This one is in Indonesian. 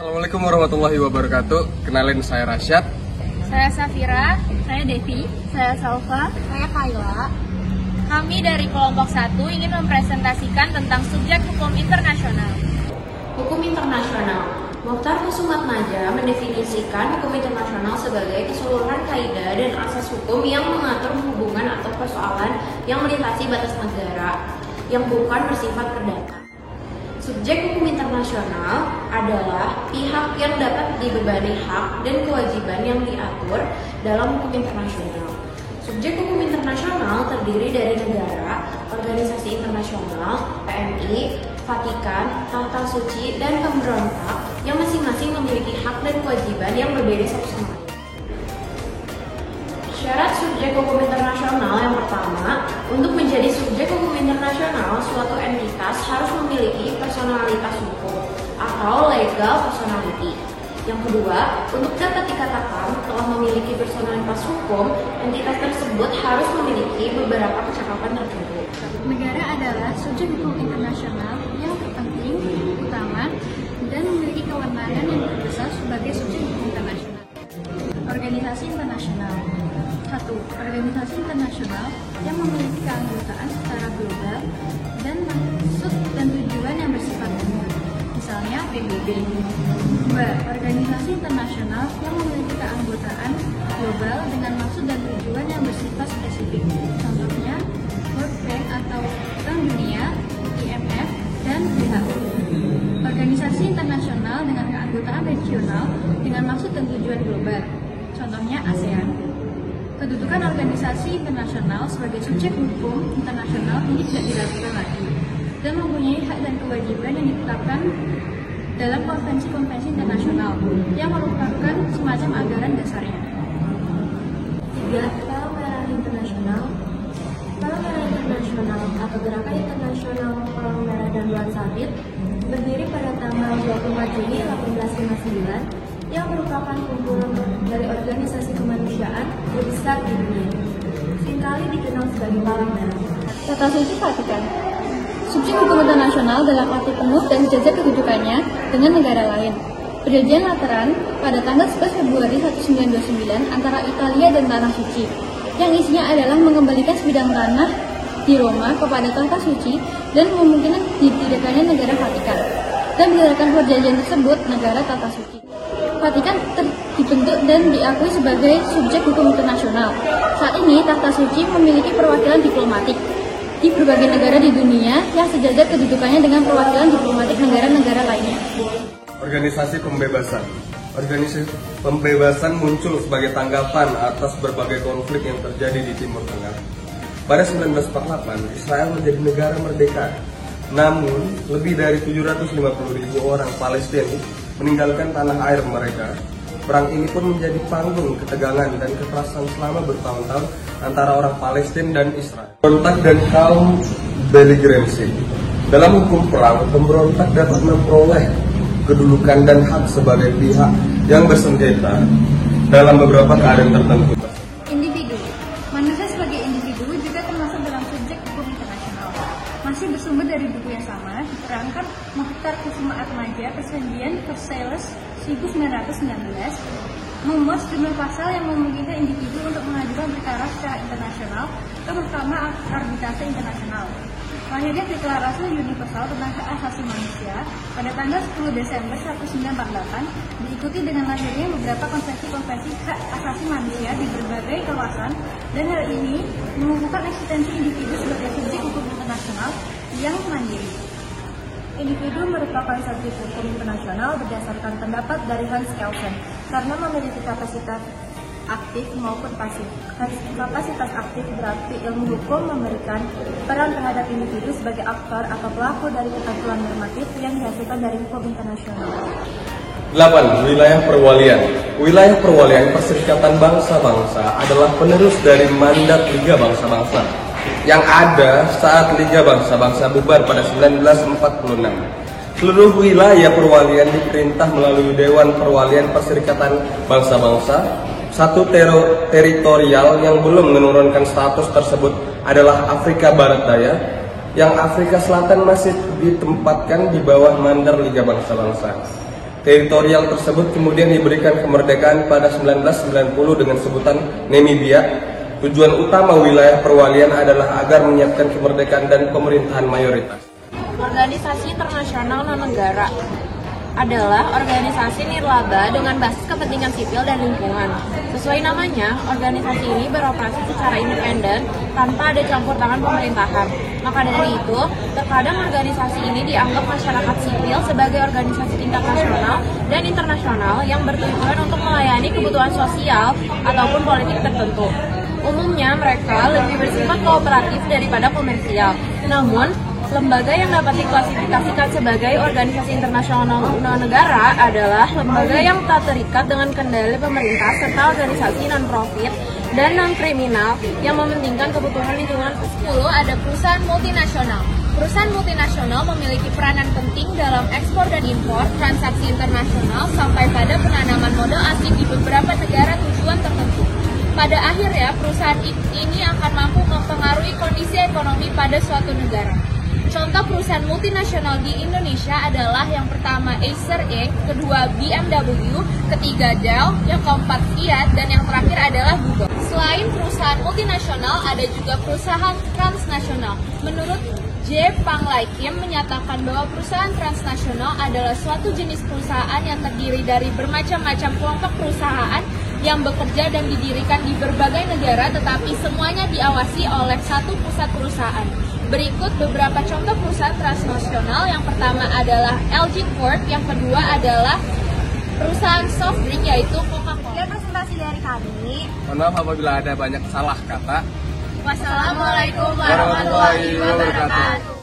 Assalamualaikum warahmatullahi wabarakatuh. Kenalin, saya Rasyad. Saya Safira. Saya Devi. Saya Salva. Saya Kayla. Kami dari kelompok 1 ingin mempresentasikan tentang subjek hukum internasional. Hukum internasional. Mokhtar Husumatmaja mendefinisikan hukum internasional sebagai keseluruhan kaidah dan asas hukum yang mengatur hubungan atau persoalan yang melintasi batas negara yang bukan bersifat perdata. Subjek hukum internasional adalah pihak yang dapat dibebani hak dan kewajiban yang diatur dalam hukum internasional. Subjek hukum internasional terdiri dari negara, organisasi internasional, PMI, Vatikan, Tahta Suci, dan pemberontak yang masing-masing memiliki hak dan kewajiban yang berbeda satu sama lain. Syarat subjek hukum internasional yang pertama, untuk menjadi subjek hukum internasional, suatu entitas harus memiliki personalitas hukum atau legal personality. Yang kedua, untuk dapat dikatakan telah memiliki personalitas hukum, entitas tersebut harus memiliki beberapa kecakapan tertentu. Negara adalah subjek hukum internasional yang terpenting, utama, dan memiliki kewenangan yang terbesar sebagai subjek hukum internasional. Organisasi internasional. 1. Organisasi internasional yang memiliki keanggotaan secara global dan maksud dan tujuan yang bersifat umum, misalnya PBB. 2. Organisasi internasional yang memiliki keanggotaan global dengan maksud dan tujuan yang bersifat spesifik, contohnya World Bank atau Bank Dunia, IMF, dan WHO. Organisasi internasional dengan keanggotaan regional dengan maksud dan tujuan global, contohnya ASEAN. Kedudukan organisasi internasional sebagai subjek hukum internasional ini tidak diragukan lagi dan mempunyai hak dan kewajiban yang ditetapkan dalam konvensi-konvensi internasional yang merupakan semacam anggaran dasarnya. 3. Palang Merah Internasional. Palang Merah Internasional atau Gerakan Internasional Palang Merah dan Bulan Sabit berdiri pada tanggal 24 Juni 1859 yang merupakan kumpulan dari organisasi kemanusiaan terbesar di dunia. Seringkali dikenal sebagai Palang Merah. Tahta Suci Vatikan. Subjek hukum internasional dalam arti penuh dan sejajar kedudukannya dengan negara lain. Perjanjian Lateran pada tanggal 11 Februari 1929 antara Italia dan Tanah Suci, yang isinya adalah mengembalikan sebidang tanah di Roma kepada Tahta Suci dan memungkinkan didirikannya negara Vatikan. Dan berdasarkan perjanjian tersebut, negara Tahta Suci Vatikan dibentuk dan diakui sebagai subjek hukum internasional. Saat ini, Tahta Suci memiliki perwakilan diplomatik di berbagai negara di dunia yang sejajar kedudukannya dengan perwakilan diplomatik negara-negara lainnya. Organisasi pembebasan. Organisasi pembebasan muncul sebagai tanggapan atas berbagai konflik yang terjadi di Timur Tengah. Pada 1948, Israel menjadi negara merdeka. Namun, lebih dari 750.000 orang Palestina meninggalkan tanah air mereka. Perang ini pun menjadi panggung ketegangan dan kekerasan selama bertahun-tahun antara orang Palestina dan Israel. Pemberontak dan kaum beligeransi. Dalam hukum perang, pemberontak dapat memperoleh kedudukan dan hak sebagai pihak yang bersengketa dalam beberapa keadaan tertentu. Individu. Manusia sebagai individu juga termasuk dalam subjek hukum internasional. Masih bersumber dari buku yang sama, diterangkan Mokhtar Husumatmaja Perjanjian Versailles 1919 memuat sejumlah pasal yang memungkinkan individu untuk mengajukan perkara secara internasional, terutama arbitrase internasional. Lahirnya Deklarasi Universal tentang Hak Asasi Manusia pada tanggal 10 Desember 1948 diikuti dengan lahirnya beberapa konvensi-konvensi hak asasi manusia di berbagai kawasan, dan hal ini mengukuhkan eksistensi individu sebagai subjek hukum internasional yang mandiri. Individu merupakan subjek hukum internasional berdasarkan pendapat dari Hans Kelsen karena memiliki kapasitas aktif maupun pasif. Kapasitas aktif berarti ilmu hukum memberikan peran terhadap individu sebagai aktor atau pelaku dari ketentuan normatif yang dihasilkan dari hukum internasional. 8. Wilayah perwalian. Wilayah perwalian Perserikatan Bangsa-Bangsa adalah penerus dari mandat Liga Bangsa-Bangsa yang ada saat Liga Bangsa-Bangsa bubar pada 1946. Seluruh wilayah perwalian diperintah melalui Dewan Perwalian Perserikatan Bangsa-Bangsa. Satu teritorial yang belum menurunkan status tersebut adalah Afrika Barat Daya, yang Afrika Selatan masih ditempatkan di bawah mandat Liga Bangsa-Bangsa. Teritorial tersebut kemudian diberikan kemerdekaan pada 1990 dengan sebutan Namibia. Tujuan utama wilayah perwalian adalah agar menyiapkan kemerdekaan dan pemerintahan mayoritas. Organisasi internasional non-negara adalah organisasi nirlaba dengan basis kepentingan sipil dan lingkungan. Sesuai namanya, organisasi ini beroperasi secara independen tanpa ada campur tangan pemerintahan. Maka dari itu, terkadang organisasi ini dianggap masyarakat sipil sebagai organisasi tingkat nasional dan internasional yang bertujuan untuk melayani kebutuhan sosial ataupun politik tertentu. Umumnya mereka lebih bersifat kooperatif daripada komersial. Namun, lembaga yang dapat diklasifikasikan sebagai organisasi internasional non-negara adalah lembaga yang tak terikat dengan kendali pemerintah serta organisasi non-profit dan non-kriminal yang mementingkan kebutuhan lingkungan. 10. Ada perusahaan multinasional. Perusahaan multinasional memiliki peranan penting dalam ekspor dan impor, transaksi internasional, sampai pada penanaman modal asing di beberapa negara tujuan tertentu. Pada akhirnya, perusahaan ini akan mampu mempengaruhi kondisi ekonomi pada suatu negara. Contoh perusahaan multinasional di Indonesia adalah yang pertama Acer Inc., kedua BMW, ketiga Dell, yang keempat Fiat, dan yang terakhir adalah Google. Selain perusahaan multinasional, ada juga perusahaan transnasional. Menurut J. Panglai Kim menyatakan bahwa perusahaan transnasional adalah suatu jenis perusahaan yang terdiri dari bermacam-macam kelompok perusahaan yang bekerja dan didirikan di berbagai negara, tetapi semuanya diawasi oleh satu pusat perusahaan. Berikut beberapa contoh perusahaan transnasional. Yang pertama adalah LG Corp, yang kedua adalah perusahaan soft drink yaitu Coca-Cola. Sekian presentasi dari kami. Mohon maaf apabila ada banyak salah kata. Wassalamualaikum warahmatullahi wabarakatuh.